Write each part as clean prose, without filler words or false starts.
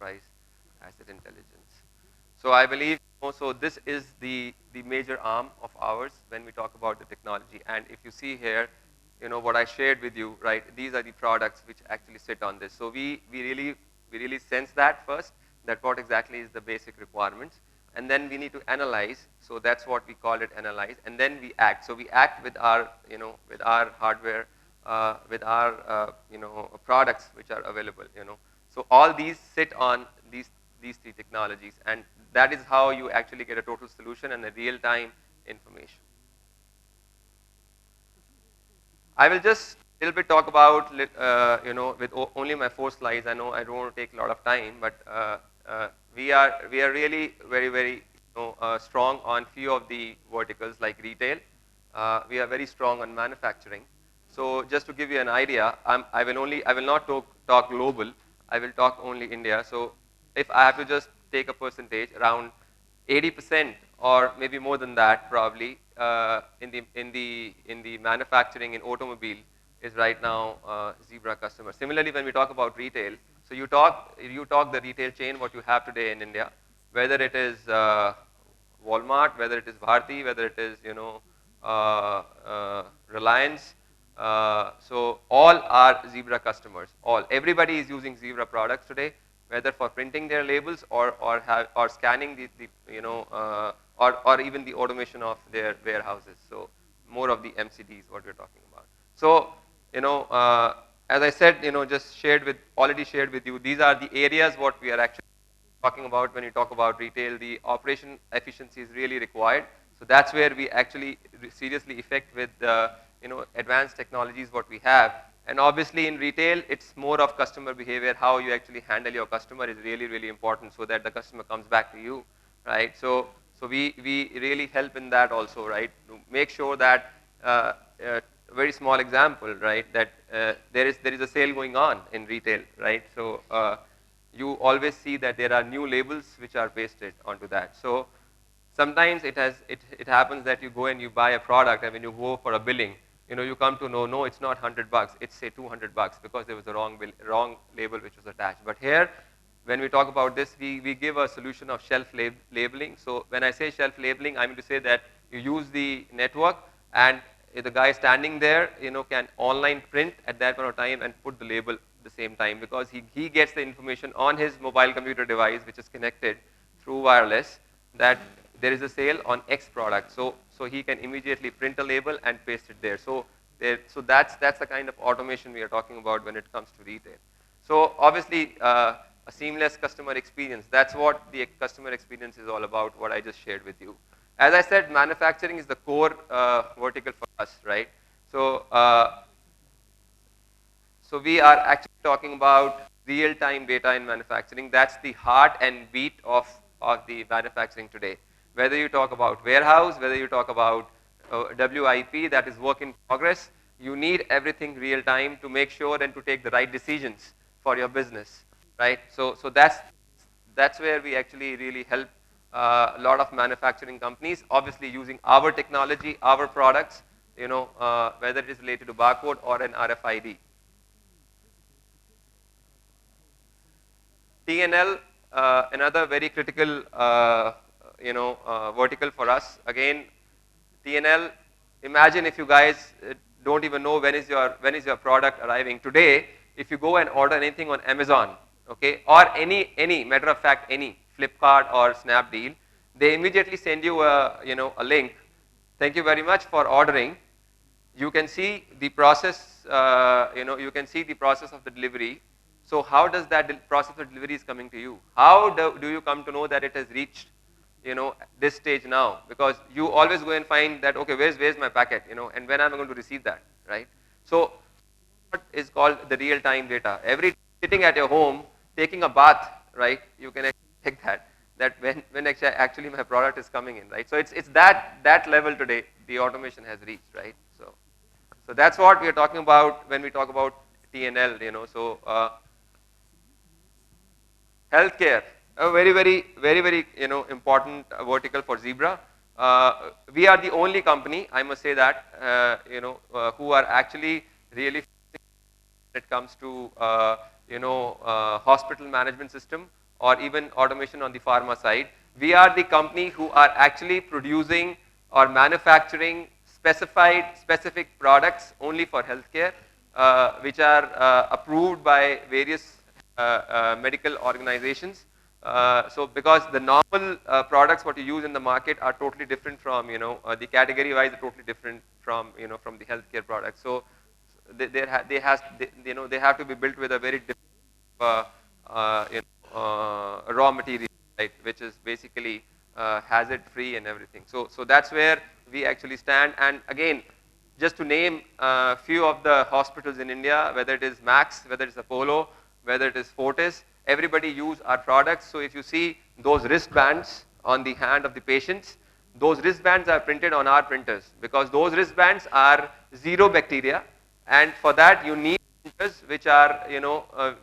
enterprise asset intelligence. So I believe also this is the major arm of ours when we talk about the technology. And if you see here, what I shared with you, right? These are the products which actually sit on this. So we really sense that first, that what exactly is the basic requirements, and then we need to analyze. So that's what we call it, analyze, and then we act. So we act with our with our hardware, with our products which are available. So all these sit on these three technologies, and that is how you actually get a total solution and a real-time information. I will just a little bit talk about, with only my 4 slides. I know I don't want to take a lot of time, but we are really very strong on few of the verticals like retail. We are very strong on manufacturing. So just to give you an idea, I will not talk global. I will talk only India. So if I have to just take a percentage, around 80% or maybe more than that probably in the manufacturing in automobile is right now Zebra customer. Similarly, when we talk about retail, so you talk the retail chain what you have today in India, whether it is Walmart, whether it is Bharti, whether it is Reliance. So all are Zebra customers. Everybody is using Zebra products today, whether for printing their labels or scanning the or even the automation of their warehouses. So more of the MCDs what we're talking about. So as I said, just already shared with you, these are the areas what we are actually talking about when you talk about retail. The operation efficiency is really required. So that's where we actually seriously affect with advanced technologies what we have. And obviously in retail, it's more of customer behavior. How you actually handle your customer is really important, so that the customer comes back to you, right? So we really help in that also, right? To make sure that a very small example, right? That there is a sale going on in retail, right? So you always see that there are new labels which are pasted onto that. So sometimes it happens that you go and you buy a product, and when you go for a billing, you come to know, no, it's not $100, it's say $200, because there was a wrong label which was attached. But here, when we talk about this, we give a solution of shelf labeling. So when I say shelf labeling, I mean to say that you use the network, and the guy standing there, can online print at that point of time and put the label at the same time, because he gets the information on his mobile computer device, which is connected through wireless, that there is a sale on X product. So he can immediately print a label and paste it there. So that's the kind of automation we are talking about when it comes to retail. So obviously a seamless customer experience. That's what the customer experience is all about, what I just shared with you. As I said, manufacturing is the core vertical for us, right? So so we are actually talking about real-time data in manufacturing. That's the heart and beat of the manufacturing today. Whether you talk about warehouse, whether you talk about WIP, that is work in progress, you need everything real time to make sure and to take the right decisions for your business, right? So that's where we actually really help a lot of manufacturing companies, obviously using our technology, our products, whether it is related to barcode or an RFID. TNL, another very critical vertical for us. Again, TNL, imagine if you guys don't even know when is your product arriving. Today, if you go and order anything on Amazon, okay, or any matter of fact, any Flipkart or Snapdeal, they immediately send you a link. Thank you very much for ordering. You can see the process, you can see the process of the delivery. So how does that process of delivery is coming to you? How do you come to know that it has reached this stage now? Because you always go and find that, okay, where's my packet, and when am I going to receive that, right? So what is called the real-time data. Every sitting at your home, taking a bath, right? You can check that when actually my product is coming in, right? So it's that level today the automation has reached, right? So that's what we are talking about when we talk about TNL, So healthcare, a very important vertical for Zebra. We are the only company, I must say that, who are actually really when it comes to hospital management system or even automation on the pharma side. We are the company who are actually producing or manufacturing specific products only for healthcare, which are approved by various medical organizations. So because the normal products what you use in the market are totally different from, the category wise are totally different from, from the healthcare products. So they have to be built with a very different raw material, right, which is basically hazard free and everything. So that's where we actually stand. And again, just to name a few of the hospitals in India, whether it is Max, whether it's Apollo, whether it is Fortis, everybody use our products. So if you see those wristbands on the hand of the patients, those wristbands are printed on our printers, because those wristbands are zero bacteria, and for that you need printers which are,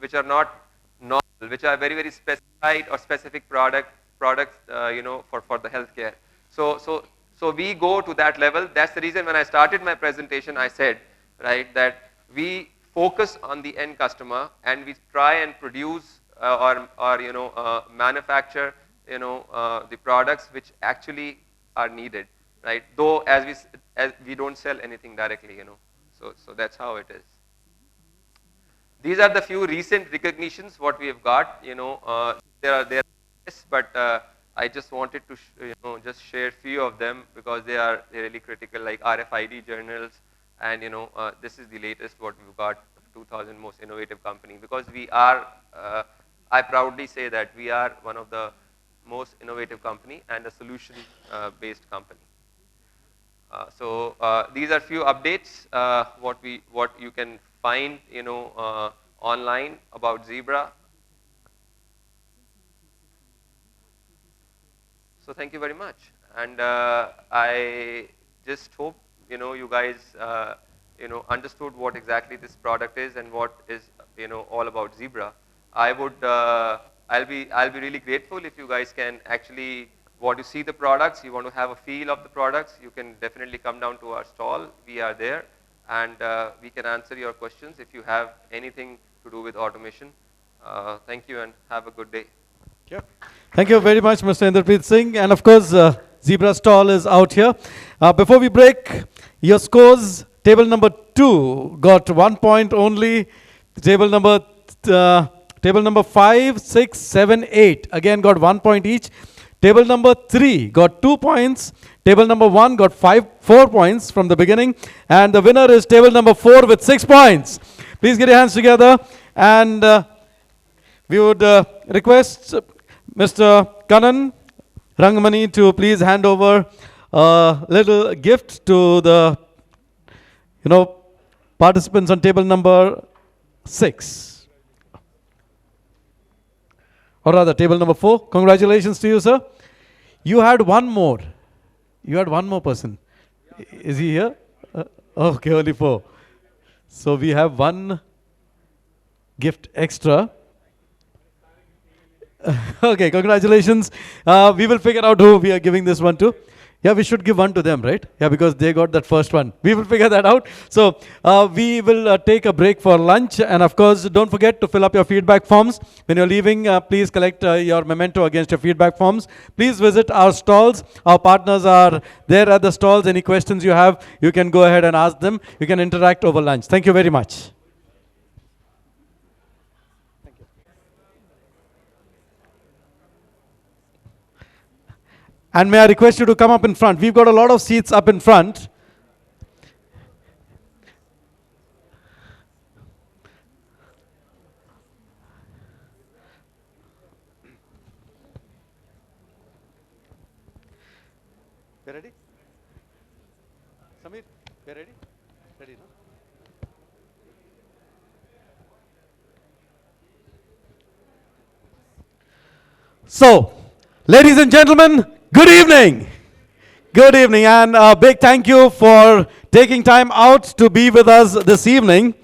which are not normal, which are very specified or specific products, for the healthcare. So we go to that level. That's the reason when I started my presentation, I said, right, that we focus on the end customer and we try and produce or manufacture, the products which actually are needed, right? Though as we don't sell anything directly, So that's how it is. These are the few recent recognitions what we have got. There are but I just wanted to just share few of them because they're really critical, like RFID journals, and this is the latest what we've got, 2000 most innovative company, because we are I proudly say that we are one of the most innovative company and a solution based company. So these are few updates what you can find online about Zebra. So thank you very much, and I just hope you guys understood what exactly this product is and what is all about Zebra. I'll be really grateful if you guys can actually, want to see the products, you want to have a feel of the products, you can definitely come down to our stall. We are there, and we can answer your questions if you have anything to do with automation. Thank you and have a good day. Yep. Thank you very much, Mr. Inderpreet Singh. And of course, Zebra stall is out here. Before we break, your scores, table number 2 got 1 point only. Table number 5, 6, 7, 8 again got 1 point each. Table number 3 got 2 points. Table number 1 got 4 points from the beginning. And the winner is table number 4 with 6 points. Please get your hands together. And we would request Mr. Kanan Rangamani to please hand over a little gift to the participants on table number 6. Or rather, table number 4. Congratulations to you, sir. You had one more. You had one more person. Is he here? Okay, only 4. So we have one gift extra. Okay, congratulations. We will figure out who we are giving this one to. Yeah, we should give one to them, right? Yeah, because they got that first one. We will figure that out. So we will take a break for lunch. And of course, don't forget to fill up your feedback forms. When you're leaving, please collect your memento against your feedback forms. Please visit our stalls. Our partners are there at the stalls. Any questions you have, you can go ahead and ask them. You can interact over lunch. Thank you very much. And may I request you to come up in front. We've got a lot of seats up in front. You ready? Samir, you ready? Ready, no? So, ladies and gentlemen, good evening. Good evening, and a big thank you for taking time out to be with us this evening.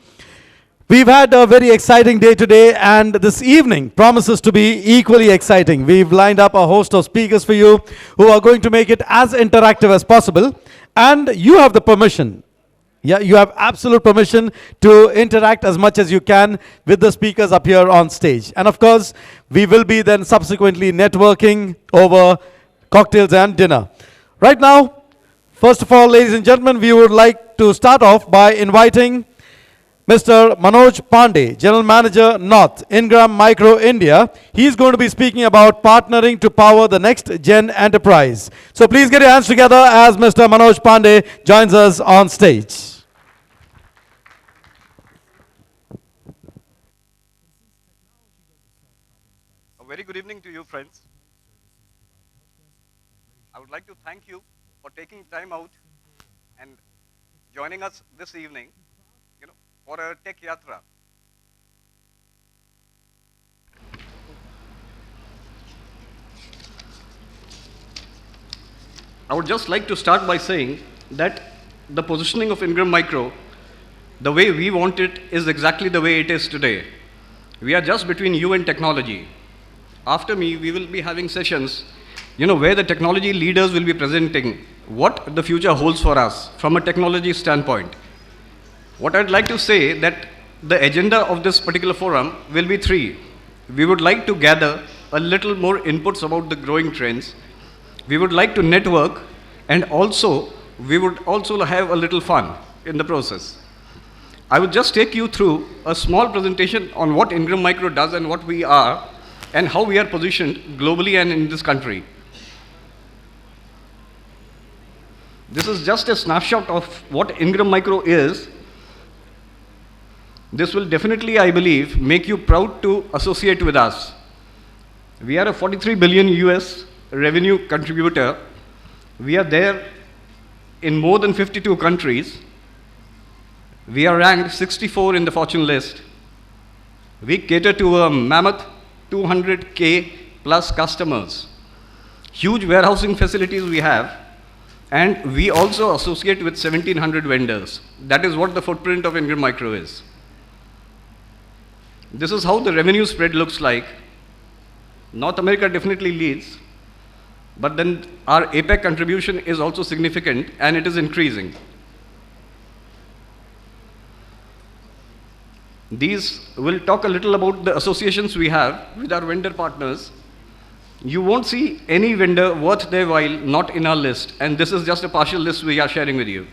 We've had a very exciting day today, and this evening promises to be equally exciting. We've lined up a host of speakers for you who are going to make it as interactive as possible, and you have the permission Yeah, you have absolute permission to interact as much as you can with the speakers up here on stage. And of course, we will be then subsequently networking over cocktails and dinner. Right now, first of all, ladies and gentlemen, we would like to start off by inviting Mr. Manoj Pandey, General Manager North, Ingram Micro India. He's going to be speaking about partnering to power the next gen enterprise. So please get your hands together as Mr. Manoj Pandey joins us on stage. A very good evening to you, friends. I would like to thank you for taking time out and joining us this evening, for a tech yatra. I would just like to start by saying that the positioning of Ingram Micro, the way we want it, is exactly the way it is today. We are just between you and technology. After me, we will be having sessions, where the technology leaders will be presenting what the future holds for us from a technology standpoint. What I'd like to say that the agenda of this particular forum will be three. We would like to gather a little more inputs about the growing trends. We would like to network, and also we would also have a little fun in the process. I would just take you through a small presentation on what Ingram Micro does and what we are and how we are positioned globally and in this country. This is just a snapshot of what Ingram Micro is. This will definitely, I believe, make you proud to associate with us. We are a 43 billion US revenue contributor. We are there in more than 52 countries. We are ranked 64 in the Fortune list. We cater to a mammoth 200K plus customers. Huge warehousing facilities we have, and we also associate with 1700 vendors. That is what the footprint of Ingram Micro is. This is how the revenue spread looks like. North America definitely leads, but then our APAC contribution is also significant, and it is increasing. These will talk a little about the associations we have with our vendor partners. You won't see any vendor worth their while not in our list, and this is just a partial list we are sharing with you.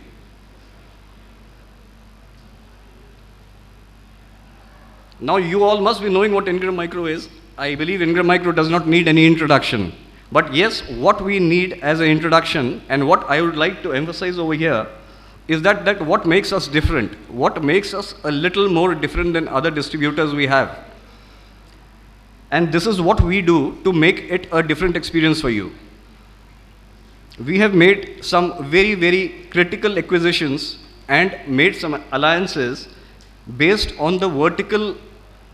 Now you all must be knowing what Ingram Micro is. I believe Ingram Micro does not need any introduction. But yes, what we need as an introduction, and what I would like to emphasize over here, is that what makes us different, what makes us a little more different than other distributors we have. And this is what we do to make it a different experience for you. We have made some very, very critical acquisitions and made some alliances based on the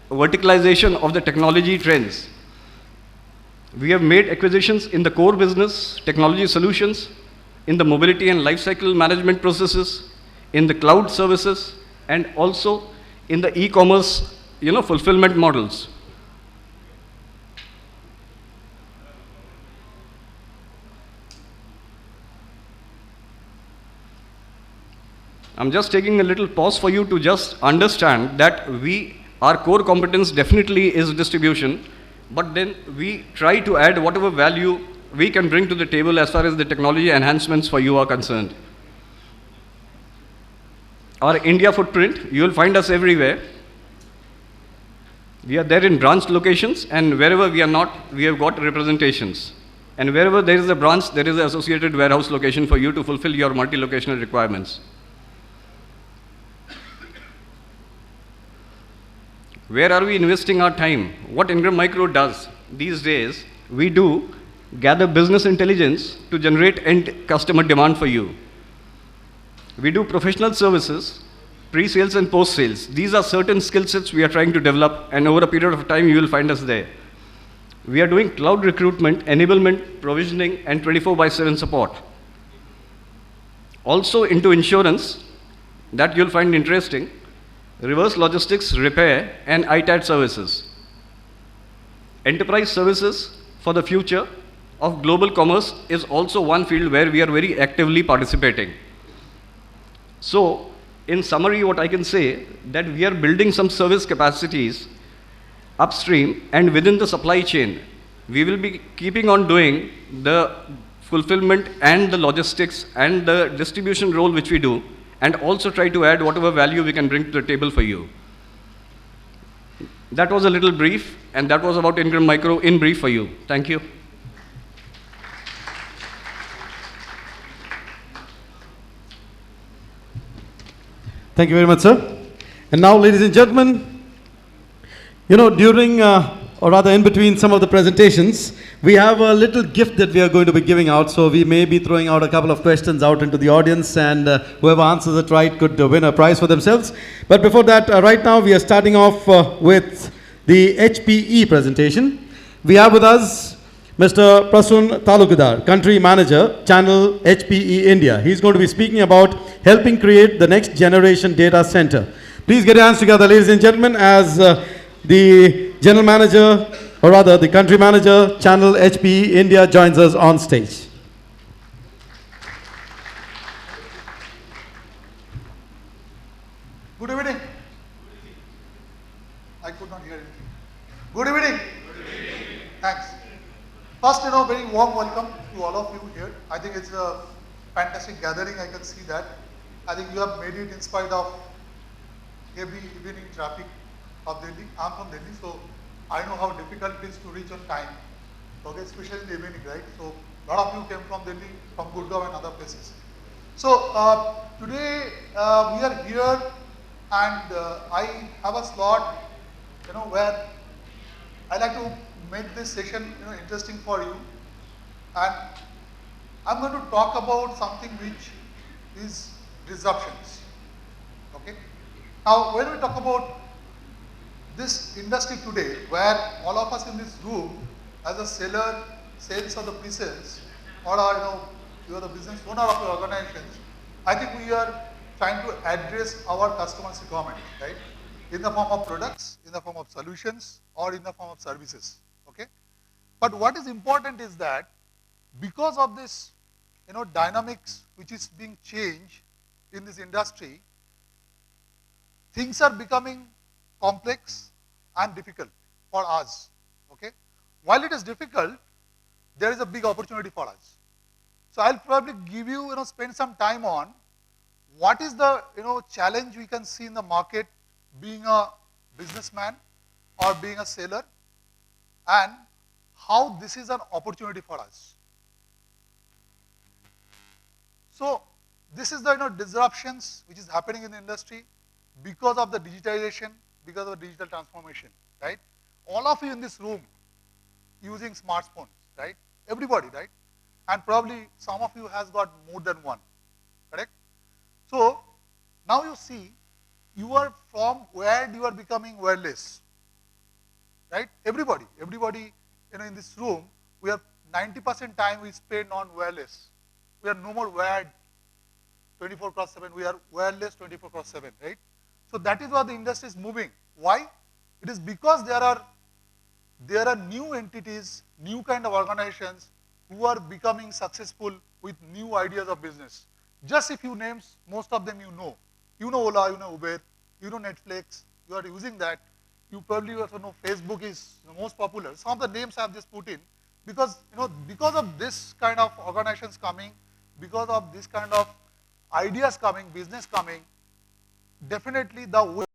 verticalization of the technology trends. We have made acquisitions in the core business, technology solutions, in the mobility and lifecycle management processes, in the cloud services, and also in the e-commerce, fulfillment models. I'm just taking a little pause for you to just understand that our core competence definitely is distribution, but then we try to add whatever value we can bring to the table as far as the technology enhancements for you are concerned. Our India footprint, you will find us everywhere. We are there in branch locations, and wherever we are not, we have got representations. And wherever there is a branch, there is an associated warehouse location for you to fulfill your multi-locational requirements. Where are we investing our time? What Ingram Micro does these days, we do gather business intelligence to generate end customer demand for you. We do professional services, pre-sales and post-sales. These are certain skill sets we are trying to develop, and over a period of time, you will find us there. We are doing cloud recruitment, enablement, provisioning, and 24/7 support. Also into insurance, that you'll find interesting, reverse logistics, repair, and ITAD services. Enterprise services for the future of global commerce is also one field where we are very actively participating. So, in summary, what I can say that we are building some service capacities upstream and within the supply chain. We will be keeping on doing the fulfillment and the logistics and the distribution role which we do, and also try to add whatever value we can bring to the table for you. That was a little brief, and that was about Ingram Micro in brief for you. Thank you. Thank you very much, sir. And now, ladies and gentlemen, you know, during or rather in between some of the presentations, we have a little gift that we are going to be giving out. So we may be throwing out a couple of questions out into the audience, and whoever answers it right could win a prize for themselves. But before that, right now we are starting off with the HPE presentation. We have with us Mr. Prasun Talukadar, Country Manager, Channel HPE India. He's going to be speaking about helping create the next generation data center. Please get your hands together, ladies and gentlemen, as the General Manager, or rather the Country Manager, Channel HPE India joins us on stage. Good evening. I could not hear anything. Good evening. Thanks. First, very warm welcome to all of you here. I think it's a fantastic gathering. I can see that. I think you have made it in spite of heavy evening traffic of Delhi. I'm from Delhi, so I know how difficult it is to reach on time. Okay, especially in the evening, right? So a lot of you came from Delhi, from Gurgaon and other places. So today we are here, and I have a slot, where I like to make this session, interesting for you. And I'm going to talk about something which is disruptions. Okay. Now, when we talk about this industry today, where all of us in this room, as a seller, sales or the pre-sales, or you are the business owner of your organizations, I think we are trying to address our customers' requirements, right? In the form of products, in the form of solutions, or in the form of services. Okay. But what is important is that because of this, dynamics which is being changed in this industry, things are becoming complex and difficult for us. Okay. While it is difficult, there is a big opportunity for us. So I'll probably give you, spend some time on what is the, challenge we can see in the market being a businessman or being a seller, and how this is an opportunity for us. So this is the disruptions which is happening in the industry because of the digitization, because of the digital transformation, right? All of you in this room using smartphones, right? Everybody, right? And probably some of you has got more than one, correct? So now you see, you are from wired, you are becoming wireless, right? Everybody, in this room, we have 90% time we spend on wireless. We are no more wired 24/7. We are wireless 24/7, right? So that is why the industry is moving. Why? It is because there are new entities, new kind of organizations who are becoming successful with new ideas of business. Just a few names, most of them you know. You know Ola, you know Uber, you know Netflix, you are using that. You probably also know Facebook is the most popular. Some of the names I have just put in because, because of this kind of organizations coming, because of this kind of ideas coming, business coming, definitely the